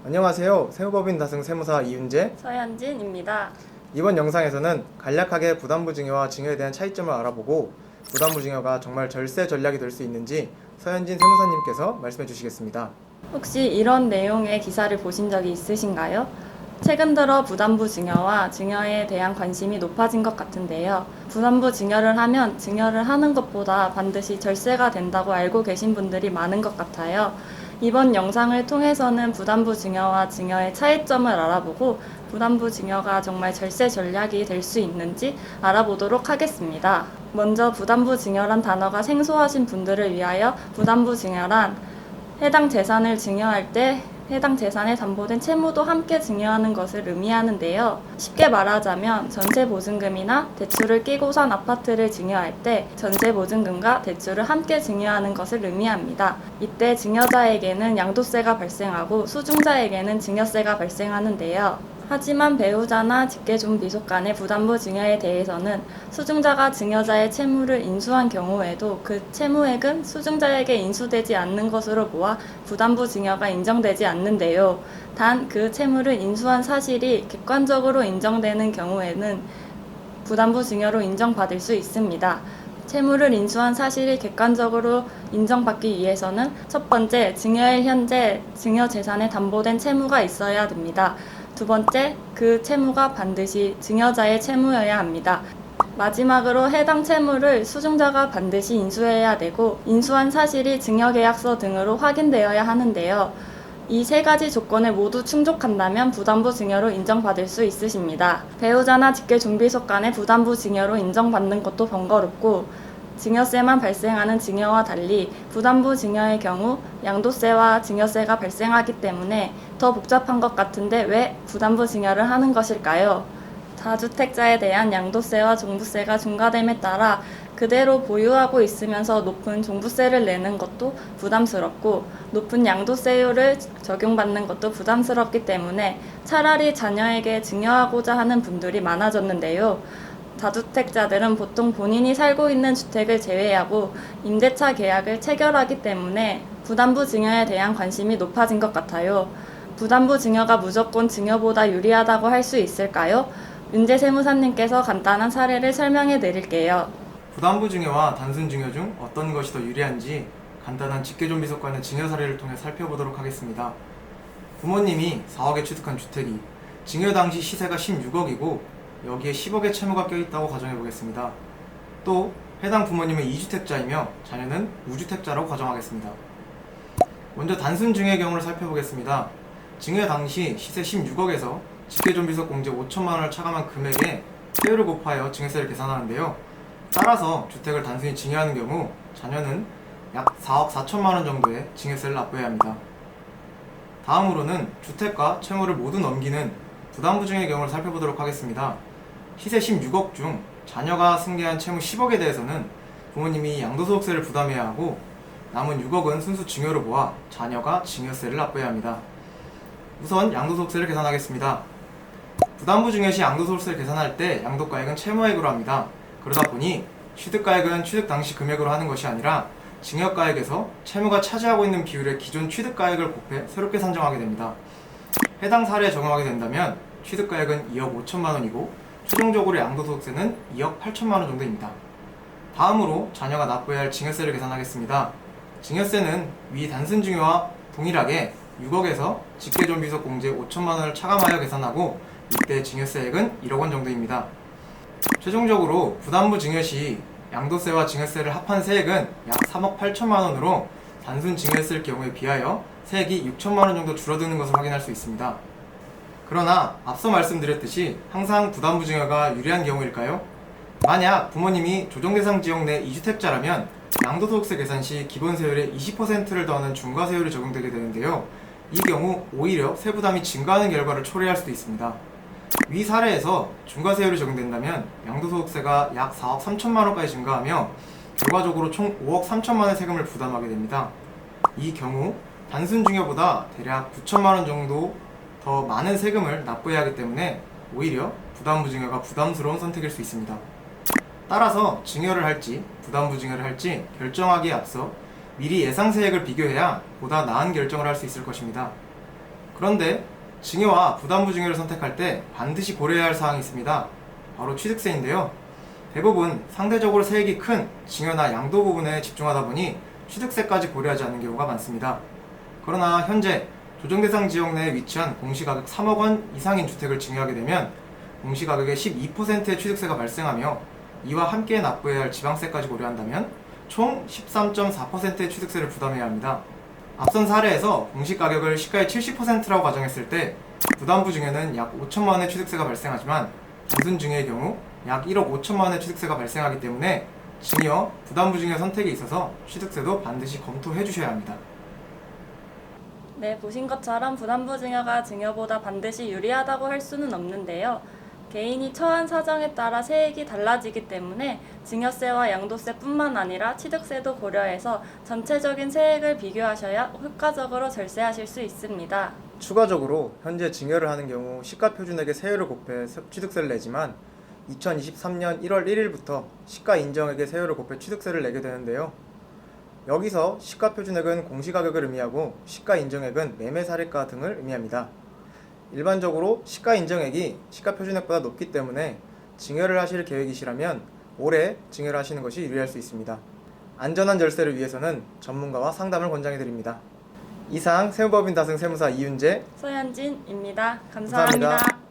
안녕하세요. 세무법인 다승 세무사 이윤재, 서현진입니다. 이번 영상에서는 간략하게 부담부 증여와 증여에 대한 차이점을 알아보고 부담부 증여가 정말 절세 전략이 될 수 있는지 서현진 세무사님께서 말씀해 주시겠습니다. 혹시 이런 내용의 기사를 보신 적이 있으신가요? 최근 들어 부담부 증여와 증여에 대한 관심이 높아진 것 같은데요. 부담부 증여를 하면 증여를 하는 것보다 반드시 절세가 된다고 알고 계신 분들이 많은 것 같아요. 이번 영상을 통해서는 부담부 증여와 증여의 차이점을 알아보고 부담부 증여가 정말 절세 전략이 될 수 있는지 알아보도록 하겠습니다. 먼저 부담부 증여란 단어가 생소하신 분들을 위하여 부담부 증여란 해당 재산을 증여할 때 해당 재산에 담보된 채무도 함께 증여하는 것을 의미하는데요. 쉽게 말하자면 전세보증금이나 대출을 끼고 산 아파트를 증여할 때 전세보증금과 대출을 함께 증여하는 것을 의미합니다. 이때 증여자에게는 양도세가 발생하고 수증자에게는 증여세가 발생하는데요. 하지만 배우자나 직계존비속 간의 부담부 증여에 대해서는 수증자가 증여자의 채무를 인수한 경우에도 그 채무액은 수증자에게 인수되지 않는 것으로 보아 부담부 증여가 인정되지 않는데요. 단 그 채무를 인수한 사실이 객관적으로 인정되는 경우에는 부담부 증여로 인정받을 수 있습니다. 채무를 인수한 사실이 객관적으로 인정받기 위해서는 첫 번째, 증여일 현재 증여 재산에 담보된 채무가 있어야 됩니다. 두 번째, 그 채무가 반드시 증여자의 채무여야 합니다. 마지막으로 해당 채무를 수증자가 반드시 인수해야 되고 인수한 사실이 증여계약서 등으로 확인되어야 하는데요. 이 세 가지 조건을 모두 충족한다면 부담부 증여로 인정받을 수 있으십니다. 배우자나 직계존비속 간의 부담부 증여로 인정받는 것도 번거롭고 증여세만 발생하는 증여와 달리 부담부 증여의 경우 양도세와 증여세가 발생하기 때문에 더 복잡한 것 같은데 왜 부담부 증여를 하는 것일까요? 다주택자에 대한 양도세와 종부세가 중과됨에 따라 그대로 보유하고 있으면서 높은 종부세를 내는 것도 부담스럽고 높은 양도세율을 적용받는 것도 부담스럽기 때문에 차라리 자녀에게 증여하고자 하는 분들이 많아졌는데요. 다주택자들은 보통 본인이 살고 있는 주택을 제외하고 임대차 계약을 체결하기 때문에 부담부 증여에 대한 관심이 높아진 것 같아요. 부담부 증여가 무조건 증여보다 유리하다고 할 수 있을까요? 윤재 세무사님께서 간단한 사례를 설명해 드릴게요. 부담부 증여와 단순 증여 중 어떤 것이 더 유리한지 간단한 직계존비속 간의 증여 사례를 통해 살펴보도록 하겠습니다. 부모님이 4억에 취득한 주택이 증여 당시 시세가 16억이고 여기에 10억의 채무가 껴있다고 가정해보겠습니다. 또 해당 부모님은 2주택자이며 자녀는 무주택자라고 가정하겠습니다. 먼저 단순 증여의 경우를 살펴보겠습니다. 증여 당시 시세 16억에서 직계존비속 공제 5천만 원을 차감한 금액에 세율을 곱하여 증여세를 계산하는데요. 따라서 주택을 단순히 증여하는 경우 자녀는 약 4억 4천만 원 정도의 증여세를 납부해야 합니다. 다음으로는 주택과 채무를 모두 넘기는 부담부 증여의 경우를 살펴보도록 하겠습니다. 시세 16억 중 자녀가 승계한 채무 10억에 대해서는 부모님이 양도소득세를 부담해야 하고 남은 6억은 순수 증여로 보아 자녀가 증여세를 납부해야 합니다. 우선 양도소득세를 계산하겠습니다. 부담부 증여 시 양도소득세를 계산할 때 양도가액은 채무액으로 합니다. 그러다 보니 취득가액은 취득 당시 금액으로 하는 것이 아니라 증여가액에서 채무가 차지하고 있는 비율의 기존 취득가액을 곱해 새롭게 산정하게 됩니다. 해당 사례에 적용하게 된다면 취득가액은 2억 5천만 원이고 최종적으로 양도소득세는 2억 8천만 원 정도입니다. 다음으로 자녀가 납부해야 할 증여세를 계산하겠습니다. 증여세는 위 단순 증여와 동일하게 6억에서 직계존비속 공제 5천만 원을 차감하여 계산하고 이때 증여세액은 1억 원 정도입니다. 최종적으로 부담부 증여 시 양도세와 증여세를 합한 세액은 약 3억 8천만 원으로 단순 증여했을 경우에 비하여 세액이 6천만 원 정도 줄어드는 것을 확인할 수 있습니다. 그러나 앞서 말씀드렸듯이 항상 부담부 증여가 유리한 경우일까요? 만약 부모님이 조정대상 지역 내 2주택자라면 양도소득세 계산 시 기본세율의 20%를 더하는 중과세율이 적용되게 되는데요. 이 경우 오히려 세부담이 증가하는 결과를 초래할 수도 있습니다. 위 사례에서 중과세율이 적용된다면 양도소득세가 약 4억 3천만 원까지 증가하며 결과적으로 총 5억 3천만 원의 세금을 부담하게 됩니다. 이 경우 단순 증여보다 대략 9천만 원 정도 더 많은 세금을 납부해야 하기 때문에 오히려 부담부 증여가 부담스러운 선택일 수 있습니다. 따라서 증여를 할지 부담부 증여를 할지 결정하기에 앞서 미리 예상 세액을 비교해야 보다 나은 결정을 할 수 있을 것입니다. 그런데 증여와 부담부 증여를 선택할 때 반드시 고려해야 할 사항이 있습니다. 바로 취득세인데요. 대부분 상대적으로 세액이 큰 증여나 양도 부분에 집중하다 보니 취득세까지 고려하지 않는 경우가 많습니다. 그러나 현재 조정대상 지역 내에 위치한 공시가격 3억 원 이상인 주택을 증여하게 되면 공시가격의 12%의 취득세가 발생하며 이와 함께 납부해야 할 지방세까지 고려한다면 총 13.4%의 취득세를 부담해야 합니다. 앞선 사례에서 공시가격을 시가의 70%라고 가정했을 때 부담부 증여는 약 5천만 원의 취득세가 발생하지만 단순 증여의 경우 약 1억 5천만 원의 취득세가 발생하기 때문에 증여, 부담부 증여 선택에 있어서 취득세도 반드시 검토해 주셔야 합니다. 네, 보신 것처럼 부담부 증여가 증여보다 반드시 유리하다고 할 수는 없는데요. 개인이 처한 사정에 따라 세액이 달라지기 때문에 증여세와 양도세뿐만 아니라 취득세도 고려해서 전체적인 세액을 비교하셔야 효과적으로 절세하실 수 있습니다. 추가적으로 현재 증여를 하는 경우 시가표준액의 세율을 곱해 취득세를 내지만 2023년 1월 1일부터 시가인정액의 세율을 곱해 취득세를 내게 되는데요. 여기서 시가표준액은 공시가격을 의미하고 시가인정액은 매매사례가 등을 의미합니다. 일반적으로 시가인정액이 시가표준액보다 높기 때문에 증여를 하실 계획이시라면 올해 증여를 하시는 것이 유리할 수 있습니다. 안전한 절세를 위해서는 전문가와 상담을 권장해드립니다. 이상 세무법인 다승 세무사 이윤재 서현진입니다. 감사합니다. 감사합니다.